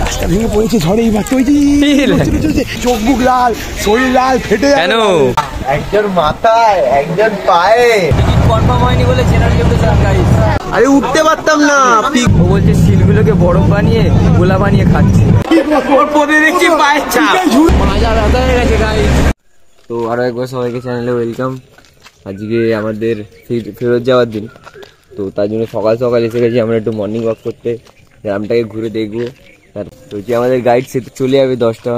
গাছটা ভেঙে পড়েছে ঝড়ে এই মাত্র, চোখ মুখ লাল, শরীর লাল, ফেটে কেন? একজন মাথায় একজন পায়ে কনফার্ম হয়নি বলে জেনারেল লেভেল গাইস। আরে উঠতে পারতাম না। ও বলছে সিলগুলোকে বরফ বানিয়ে গোলা বানিয়ে খাচ্ছে। ওর পদে দেখছি পায়ের ছাপ। মাজা ব্যথা হয়ে গেছে গাইস। তো আরো একবার সবাইকে চ্যানেলে ওয়েলকাম। আজকে আমাদের ফেরত যাওয়ার দিন, তো তার জন্য সকাল সকাল এসে গেছি আমরা একটু মর্নিং ওয়াক করতে, গ্রামটাকে ঘুরে দেখবো। তো যে আমাদের গাইড সে তো চলে যাবে 10টা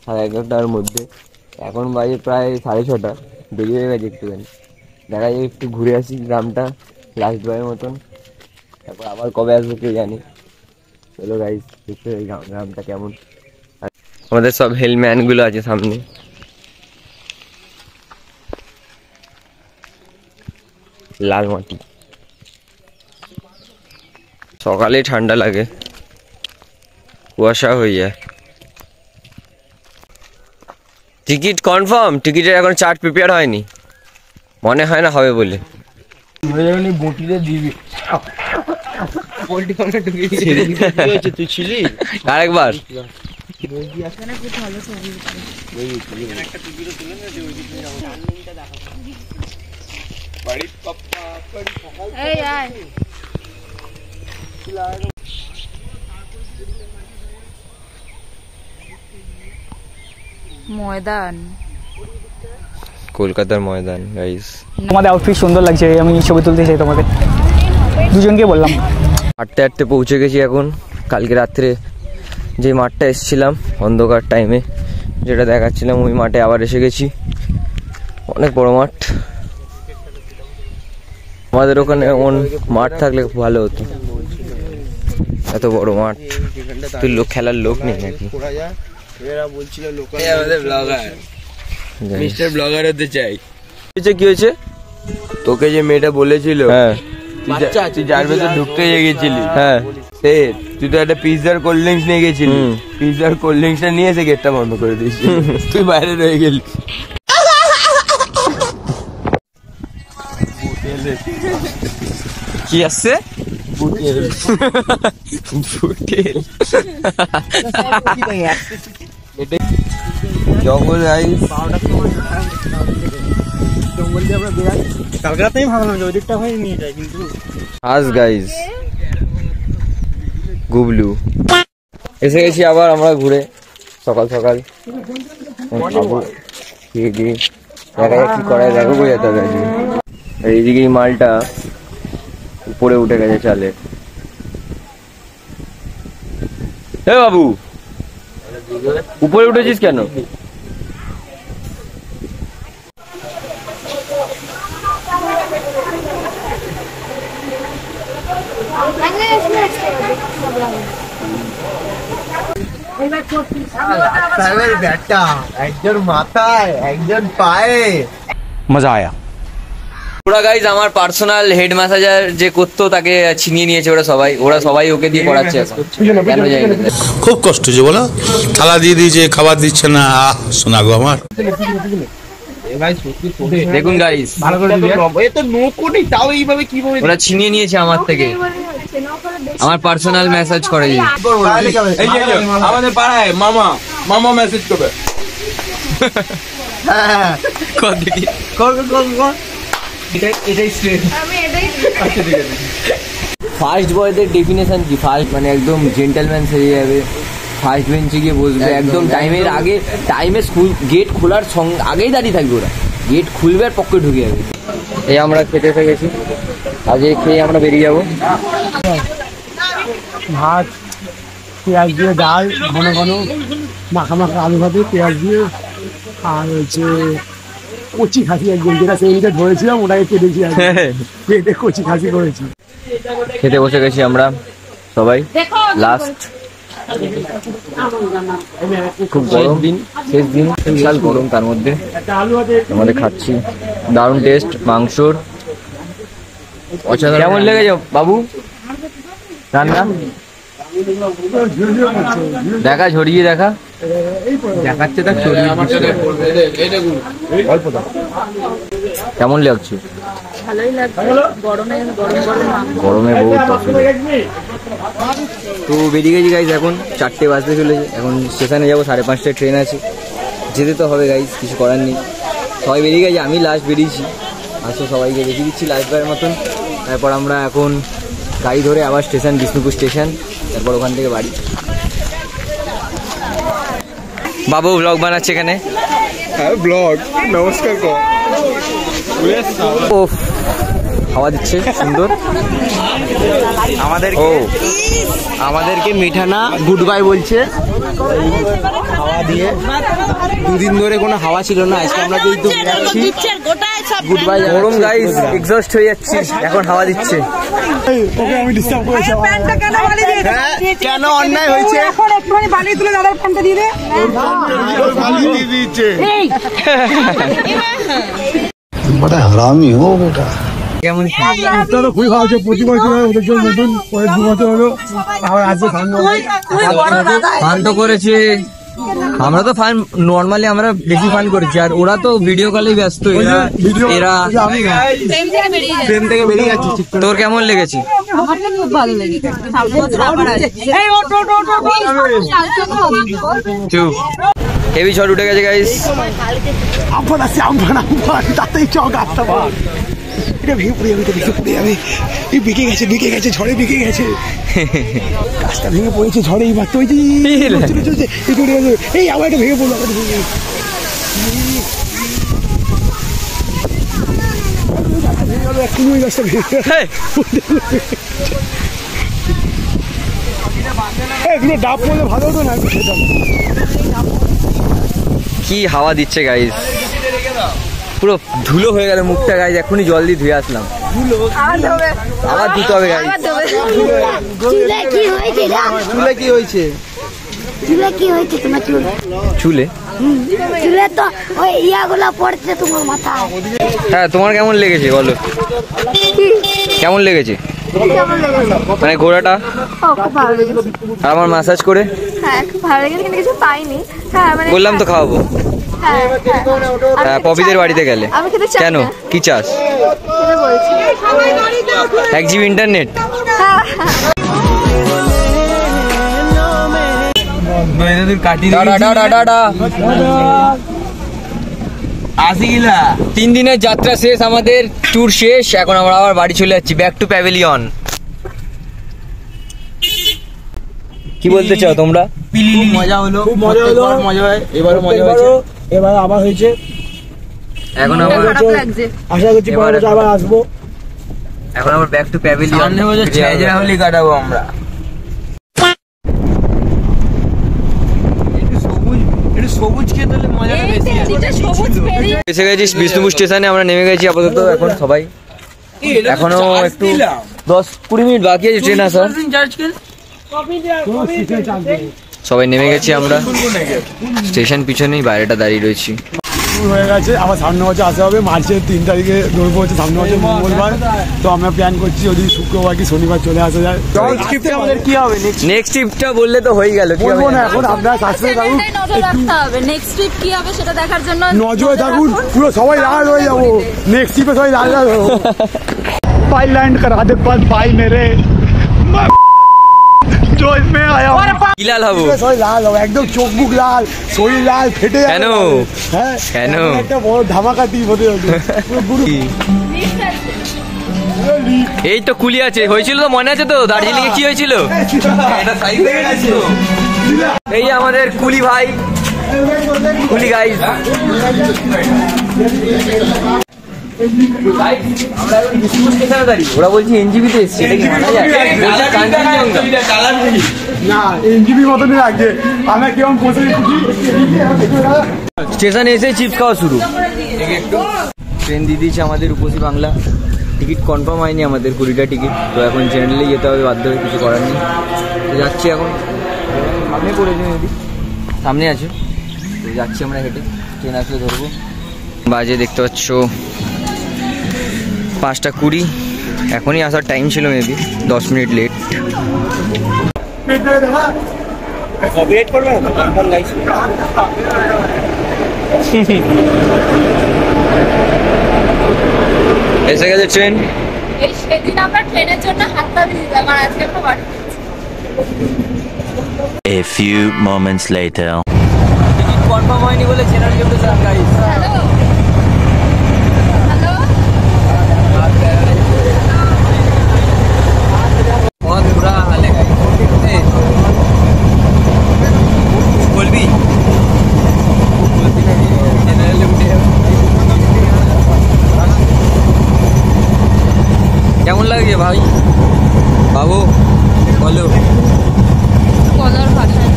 সাড়ে 11টার মধ্যে। এখন বাজে প্রায় 6:30, দেরি হয়ে গেছে একটুখানি। দেখা যায় একটু ঘুরে আসি গ্রামটা লাস্ট বারের মতন, তারপর আবার কবে আসবো কেউ জানি। চলো গাইজ দেখতে এই গ্রামটা কেমন। আমাদের সব হেলম্যান গুলো আছে সামনে। লাল মাটি, সকালে ঠান্ডা লাগে, কুয়াশা হয়ে যায়। Ticket confirm? টিকিটের এখন চার্ট প্রিপেয়ার হয়নি, মনে হয় না হবে বলে। তুই ছিলি আরেকবার ময়দান, কলকাতার ময়দান গাইস। তোমাদের আউটফিট সুন্দর লাগছে, আমি ছবি তুলতে চাই তোমাদের দুজনকে বললাম। হাঁটতে হাঁটতে পৌঁছে গেছি এখন কালকে রাত্রে যে মাঠটা এসেছিলাম অন্ধকার টাইমে, যেটা দেখাচ্ছিলাম ওই মাঠে আবার এসে গেছি। অনেক বড় মাঠ, আমাদের ওখানে এমন মাঠ থাকলে খুব ভালো হতো। এত বড় মাঠ, তুই লোক খেলার লোক নেই নাকি? মিস্টার ব্লগার হতে চাই। কি হয়েছে? তোকে যে মেয়েটা বলেছিল হ্যাঁ তুই যার ভেতর ঢুকতে গেছিলি, হ্যাঁ তুই তো একটা পিৎজার কোল্ড ড্রিঙ্কস নিয়ে গেছিলি, পিৎজার কোল্ড ড্রিঙ্কসটা নিয়ে এসে গেটটা বন্ধ করে দিস, তুই বাইরে রয়ে গেলি। কি আসছে? জঙ্গল গাইস, কালকে রাতেই ভাবলাম যে ওই দিকটা হয়ে নিয়ে যায়, কিন্তু আজ গাইস গুবলু এসে গেছি আবার আমরা ঘুরে সকাল সকাল। খাবো, খেয়ে দিয়ে দেখা যাক কি করা যায়, দেখো বোঝা যেতে হবে। এইদিকে মালটা উপরে উঠে গেছে চালে। হে বাবু, উপরে উঠেছিস কেন? ব্যাটা একজন মাথায় একজন পায়ে। মজা আয়া। ওরা গাইজ আমার পার্সোনাল হেড ম্যাসাজার যে করতো তাকে ছিনিয়ে নিয়েছে ওরা সবাই ওকে দিয়ে করাচ্ছে এখন। কেন জানি না। খুব কষ্ট হচ্ছে বলো, থালা দিয়ে দিয়েছে, খাবার দিচ্ছে না। শোনা গো আমার, দেখুন গাইজ ওরা ছিনিয়ে নিয়েছে আমার থেকে, আমার পার্সোনাল মেসেজ করে। আমাদের পাড়ায় মামা মেসেজ করবে। ফার্স্ট বয়দের ডেফিনেশন কি? ফার্স্ট মানে একদম জেন্টলম্যান সেজে যাবে, ফার্স্ট বেঞ্চে গিয়ে বসবে, একদম টাইমের আগে, টাইমে স্কুল গেট খোলার সঙ্গে আগেই দাঁড়িয়ে থাকবে ওরা, গেট খুলবে আর পক্ষে ঢুকে যাবে। এই আমরা খেতে এসে গেছি, আজকে খেয়ে আমরা বেরিয়ে যাবো। ভাত, পেঁয়াজ দিয়ে ডাল, ঘন ঘন মাখা মাখা আলু ভাতে পেঁয়াজ দিয়ে, আর হচ্ছে কচি খাসি একদম, যেটা সেদিনকে ধরেছিলাম ওটাকে কেটেছি, কেটে কচি খাসি করেছি। খেতে বসে গেছি আমরা সবাই লাস্ট। খুব গরম দিন, শেষ দিন, বিশাল গরম, তার মধ্যে আমাদের খাচ্ছি দারুণ টেস্ট মাংসর। কেমন লেগেছে বাবু রান্না? দেখা ঝরিয়ে দেখা দেখাচ্ছে, দেখ কেমন লাগছে? ভালোই লাগছে, গরমে বহুত তো বেরিয়ে গেছি গাইজ, এখন 4টে বাজতে চলেছে। এখন স্টেশনে যাবো, 5:30টায় ট্রেন আছে, যেতে তো হবে গাইজ, কিছু করার নেই। সবাই বেরিয়ে গেছে, আমি লাস্ট বেরিয়েছি। আসো সবাইকে দেখিয়ে দিচ্ছি লাস্টবারের মতন। তারপর আমরা এখন গাড়ি ধরে আবার স্টেশন, বিষ্ণুপুর স্টেশন, তারপর ওখান থেকে বাড়ি। বাবু ব্লগ বানাচ্ছে এখানে। হ্যাঁ ব্লগ, নমস্কার কর। ও হাওয়া দিচ্ছে সুন্দর। আমাদেরকে মিঠানা গুড বাই বলছে। হাওয়া দিয়ে 2 দিন ধরে কোনো হাওয়া ছিল না, আজকে আমরা যেহেতু যাচ্ছি গুড বাই। গরম গাইস, এক্সস্ট হয়ে যাচ্ছে, এখন হাওয়া দিচ্ছে। ওকে আমি ডিস্টার্ব করেছি। কেন অন্যায় হয়েছে? এখন একটুখানি বালি তুলে দাদার ফোনটা দিয়ে দে। বড় হারামি ও বেটা। কেমন তো খুবই ভালো হচ্ছে, প্রতি বছর ওদের জন্য নতুন, পরের 2 বছর হলো আবার আসবে ফান তো করেছে। আমরা তো ফান নর্মালি আমরা বেশি ফান করেছি, আর ওরা তো ভিডিও কলেই ব্যস্ত। এরা ট্রেন থেকে বেরিয়ে যাচ্ছি। তোর কেমন লেগেছে? হেভি শট উঠে গেছে গাইস। আমফান আছে, আমফান তাতেই চক আসতে পার। এটা ভেঙে পড়ে যাবে, ভেঙে পড়ে যাবে। এই বেঁকে গেছে, ঝড়ে বেঁকে গেছে। গাছটা ভেঙে পড়েছে ঝড়ে। এই মাত্র ওই যে চলছে, এই আবার এটা ভেঙে পড়লো, আবার ভেঙে ডাব পড়লে ভালো হতো না। কি হাওয়া দিচ্ছে গাইস, পুরো ধুলো হয়ে গেল মুখটা গাইস। এখনই জল দিয়ে ধুয়ে আসলাম, আবার ধুতে হবে গাইস। চুলে কি হয়েছে? চুলে কি হয়েছে? চুলে কি হয়েছে তোমার চুলে? চুলে চুলে তো ওই ইয়াগুলা পড়ছে তোমার মাথায়। হ্যাঁ, তোমার কেমন লেগেছে বলো? কেমন লেগেছে মানে ঘোড়াটা? খুব ভালো লেগেছে। আর আমার ম্যাসাজ করে? হ্যাঁ খুব ভালো লেগেছে, কিন্তু কিছু পাইনি। হ্যাঁ মানে বললাম তো খাওয়াবো। হ্যাঁ, পপিদের বাড়িতে গেলে আমি খেতে চাই কেন? না। কি চাস? বলছি 1 GB ইন্টারনেট? আসিলা 3 দিনের যাত্রা শেষ, আমাদের ট্যুর শেষ। এখন আমরা আবার বাড়ি চলে যাচ্ছি, ব্যাক টু প্যাভিলিয়ন। কি বলতে চাও তোমরা? মজা হলো, খুব মজা হলো। মজা হয়, এবারও মজা হয়েছে। এবার আবার হয়েছে, এখন আবার আশা করছি পরের বছর আবার আসবো। এখন আবার ব্যাক টু প্যাভিলিয়ন। সামনে বছর ছেঁচা হোলি কাটাবো আমরা। একটু সবুজ খেয়ে তাহলে মজাটা বেশি হয়। এসে গেছি বিষ্ণুপুর স্টেশনে, আমরা নেমে গেছি আপাতত। এখন সবাই এখনো একটু 10-20 মিনিট বাকি আছে ট্রেন আসার। সবাই নেমে গেছি আমরা, স্টেশন পিছনেই, বাইরেটা দাঁড়িয়ে রয়েছি। হয়ে গেছে, আবার সামনে বছর আসা হবে। মার্চের 3 তারিখে দৌড়বো হচ্ছে সামনে বছর মঙ্গলবার। তো আমরা প্ল্যান করছি যদি শুক্রবার কি শনিবার চলে আসা যায়। আমাদের কি হবে নেক্সট ট্রিপটা বললে তো হয়ে গেল, কি হবে বলবো না এখন, আপনারা সাবস্ক্রাইব করুন, নজর রাখতে হবে। নেক্সট ট্রিপ কি হবে সেটা দেখার জন্য নজরে থাকুন। পুরো সবাই লাল হয়ে যাবো নেক্সট ট্রিপে, সবাই লাল লাল হবো। पाई लैंड करा दे पर भाई मेरे जो इसमें आया हूँ। কি লাল হবো? সবাই লাল হবে, একদম চোখ মুখ লাল, শরীর লাল, ফেটে যাবে। কেন? হ্যাঁ কেন? একটা বড় ধামাকা টিপ হতে হতো। পুরো গুরু এই তো কুলি আছে, হয়েছিল তো মনে আছে তো? দার্জিলিং এ কি হয়েছিল? এই আমাদের কুলি ভাই, কুলি গাইস। আমরা এখন বিষ্ণুপুর স্টেশনে দাঁড়িয়ে, ওরা বলছে এনজিবি তে এসছে, এটা কি মানা যায়? না এনজিবি মতনই লাগছে। আমরা কেমন বসে স্টেশনে এসে চিপস খাওয়া শুরু। ট্রেন দিয়ে দিয়েছে আমাদের রূপসী বাংলা। টিকিট কনফার্ম হয়নি আমাদের, 20টা টিকিট। তো এখন জেনারেলি যেতে হবে, বাধ্য হয়ে, কিছু করার নেই। তো যাচ্ছি এখন, সামনে পড়েছে মেবি, সামনে আছে। তো যাচ্ছি আমরা হেঁটে, ট্রেন আসলে ধরবো। বাজে দেখতে পাচ্ছ 5:20। এখনই আসার টাইম ছিল, মেবি 10 মিনিট লেট। এসে গেছে ট্রেন। এই সেদিন আমরা ট্রেনের জন্য হাতটা দিয়ে দিলাম, আর আজকে আমরা বাড়ি A few moments later. Ticket confirm হয়নি বলে জেনারেল লিফটে যান গাইস। बहुत बुरा हाल है गाइस। बोलबी जनरल लिफ्टे কেমন লাগে ভাই? বাবু বলো। বলার ভাষা নেই।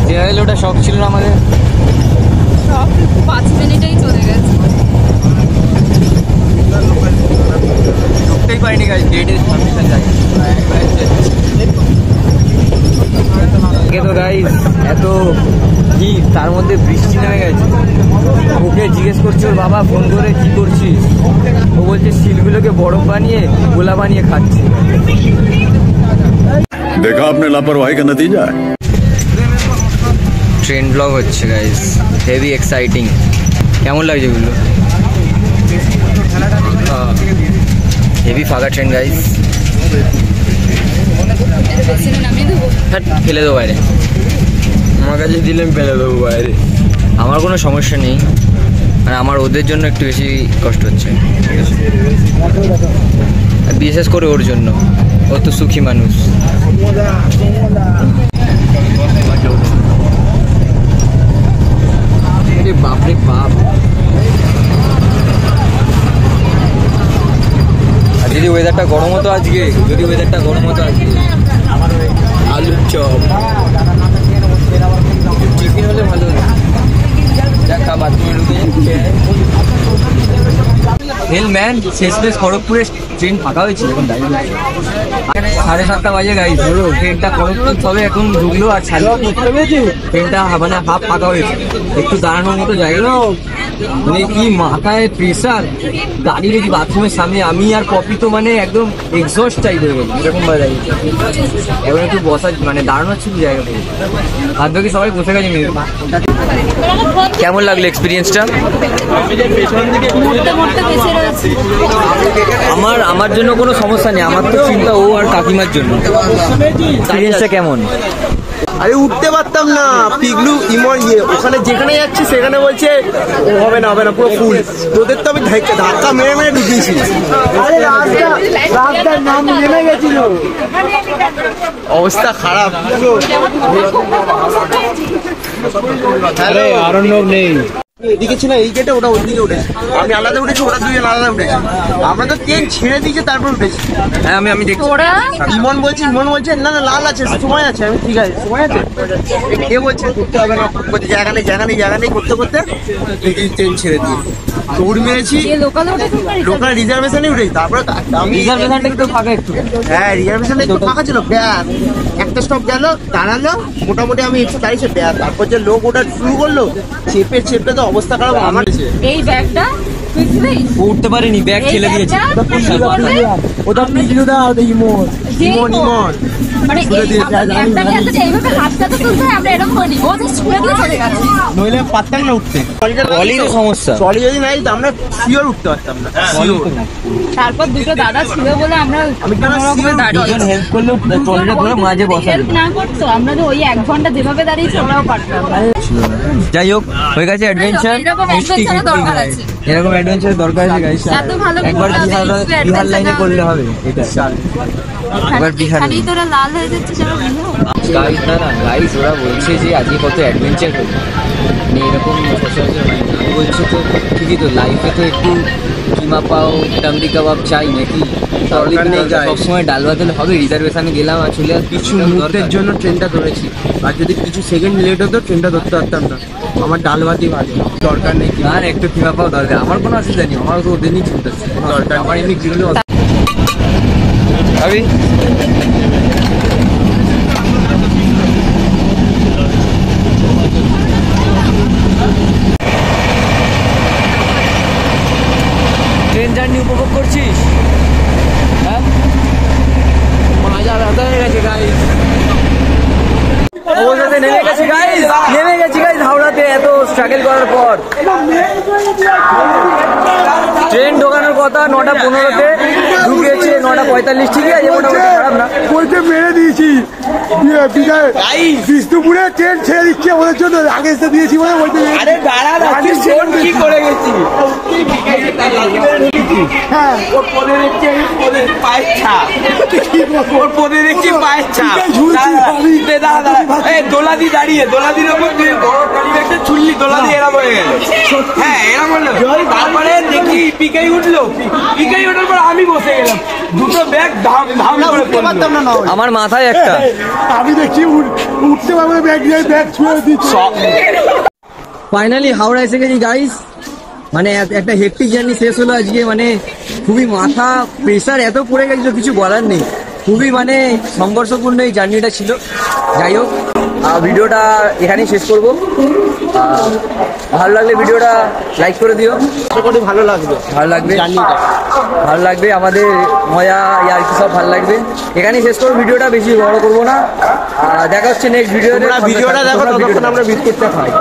জেনারেল ওটা শখ ছিল না আমাদের, সব 5 মিনিটেই চলে গেছে। ঢুকতেই পারিনি গাইস, গেটের পারমিশন চাই। তো গাইস এত কি তার মধ্যে বৃষ্টি নেমে গেছে। ওকে জিজ্ঞেস করছে ওর বাবা ফোন করে কি করছিস, ও বলছে শিলগুলোকে বরফ বানিয়ে গোলা বানিয়ে খাচ্ছি। देखा आपने लापरवाही का नतीजा है। ট্রেন ব্লগ হচ্ছে গাইস, হেভি এক্সাইটিং। কেমন লাগছে এগুলো? হেভি ফাঁকা ট্রেন গাইস। ফেলে দেবো বাইরে, আমার কাছে দিলে আমি ফেলে দেবো বাইরে। আমার কোনো সমস্যা নেই, আর আমার ওদের জন্য একটু বেশি কষ্ট হচ্ছে, বিশেষ করে ওর জন্য। ও তো সুখী মানুষ। বাপরে বাপ। আর যদি ওয়েদারটা গরম হতো আজকে, আলুর চপ টিফিন হলে ভালো হতো। দেখা বাথরুমে ঢুকে হেল ম্যান, শেষমেশ খড়গপুরে ট্রেন ফাঁকা হয়েছে। এখন 7:30 বাজে গাইস, ট্রেনটা খড়গপুর সবে এখন ঢুকলো আর ট্রেনটা মানে হাফ ফাঁকা হয়েছে। একটু দাঁড়ানোর মতো জায়গা, মানে কি মাথায় প্রেশার। দাঁড়িয়ে গেছি বাথরুমের সামনে, আমি আর পপি তো মানে একদম এক্সস্ট টাইপ হয়ে গেছি, এরকম ভাবে দাঁড়িয়েছি। এখন একটু বসার মানে দাঁড়ানোর ছিল জায়গা পেয়ে, বাদ বাকি সবাই বসে গেছে। কেমন লাগলো এক্সপিরিয়েন্সটা? আমার জন্য কোনো সমস্যা নেই, আমার তো চিন্তা ও আর কাকিমার জন্য। এক্সপিরিয়েন্সটা কেমন? আরে উঠতে পারতাম না, পিগলু ইমন ওখানে যেখানে যাচ্ছি সেখানে বলছে ও হবে না পুরো ফুল। তোদের তো আমি ধাক্কা মেরে ঢুকিয়েছি। রাস্তার নাম নেমে গেছিল, অবস্থা খারাপ। আরে আরণ্যক নেই, এদিকে ছিল এই গেটে, ওটা ওইদিকে উঠেছে। আমি আলাদা উঠেছি, ওরা দুজন আলাদা উঠেছে। আমরা তো ট্রেন ছেড়ে দিয়েছে তারপর উঠেছি। হ্যাঁ আমি দেখছি। ইমন বলছে না লাল আছে, সময় আছে। আমি ঠিক আছে সময় আছে। এ বলছে করতে হবে না, বলছে জায়গা নেই করতে ট্রেন ছেড়ে দিয়ে দৌড় মেরেছি। লোকাল রিজার্ভেশনে উঠেছি। তারপরে আমি রিজার্ভেশনটা একটু ফাঁকা, একটু হ্যাঁ রিজার্ভেশনটা একটু ফাঁকা ছিল। একটা স্টপ গেল, দাঁড়ালো, মোটামুটি আমি একটু দাঁড়িয়েছি। তারপর যে লোক ওটা শুরু করলো, চেপে তো অবস্থা খারাপ। আমার এই ব্যাগটা উঠতে পারিনি, ব্যাগ ঠেলে দিয়েছে। ওটা পিগলুদা, ওটা ইমন। মানে নইলে পারতাম না উঠতে। সমস্যা, ট্রলি যদি নাই তো আমরা শিওর উঠতে পারতাম না। তারপর দুটো দাদা ছিল বলে আমরা হেল্প করলেও ট্রলিটা ধরে মাঝে বসা হেল্প না করতো, আমরা তো ওই 1 ঘন্টা যেভাবে দাঁড়িয়েছি ওরাও পারতাম। যাই হোক হয়ে গেছে অ্যাডভেঞ্চার। এরকম অ্যাডভেঞ্চার দরকার আছে গাইস। একবার বিহার লাইনে করলে হবে এটা। একবার বিহার তোরা লাল হয়ে যাচ্ছে গাইস। না গাইস, ওরা বলছে যে আজকে কত অ্যাডভেঞ্চার করবে, মানে এরকম সচরাচর হয় না। বলছে তো ঠিকই তো, লাইফে তো একটু কিমা পাও টাংরি কাবাব চাই নাকি? সবসময় ডাল ভাত হলে হবে? রিজার্ভেশনে গেলাম আর চলে কিছু মুহূর্তের জন্য ট্রেনটা ধরেছি, আর যদি কিছু সেকেন্ড লেট হতো ট্রেনটা ধরতে পারতাম না। আমার ডাল ভাতই ভালো, দরকার নেই। আর একটু কিমা পাও দরকার, আমার কোনো অসুবিধা নেই। আমার তো ওদের নিয়ে চিন্তা দরকার, আমার এমনি জিরোলে ভাবি। ট্রেন জার্নি উপভোগ করছিস? হ্যাঁ, মাজা ব্যথা হয়ে গেছে গাইস। অবশেষে নেমে গেছি গাইস, হাওড়াতে। এত স্ট্রাগল করার পর ট্রেন ঢোকানোর কথা 9:15-তে, ঢুকেছে 9:45। ঠিকই আছে, মোটামুটি খারাপ না। বলতে মেরে দিয়েছি বিষ্ণুপুরে ট্রেন ছেড়ে দিচ্ছে ওদের জন্য, আগে এসে দিয়েছি বলে বলতে আরে দাঁড়া কি করে গেছি। হ্যাঁ ওর পদে দেখছি পায়ের ছাপ, ওর পদে দেখছি পায়ের ছাপ। দোলাদি দাঁড়িয়ে, দোলাদির ওপর বড় ট্রলি ব্যাগটা ছুললি, দোলাদি এরা হয়ে গেল। হ্যাঁ এরা বললো। তারপরে দেখি পিকাই উঠলো, পিকাই ওঠার পর আমি বসে গেলাম, দুটো ব্যাগ ধাম করে পারতাম না। আমার মাথায় একটা। আমি দেখছি উঠতে পারবো ব্যাগ দিয়ে ব্যাগ ছুঁড়ে দিচ্ছি। ফাইনালি হাওড়া এসে গেছি গাইস। মানে একটা হেক্টিক জার্নি শেষ হলো আজকে। মানে খুবই মাথা প্রেসার এত পড়ে গেছিল, কিছু বলার নেই। খুবই মানে সংঘর্ষপূর্ণ এই জার্নিটা ছিল। যাই হোক, ভিডিওটা এখানেই শেষ করবো। ভালো লাগলে ভিডিওটা লাইক করে দিও। আশা করি ভালো লাগবে। ভালো লাগবে, আমাদের মজা আর কি সব ভালো লাগবে। এখানেই শেষ করবো ভিডিওটা, বেশি বড় করবো না। দেখা হচ্ছে নেক্সট ভিডিওতে। ভিডিওটা দেখো, ততক্ষণ আমরা বিস্কুটটা খাই।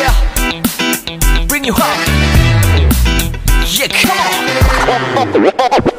Yeah, bring you up. Yeah, come on.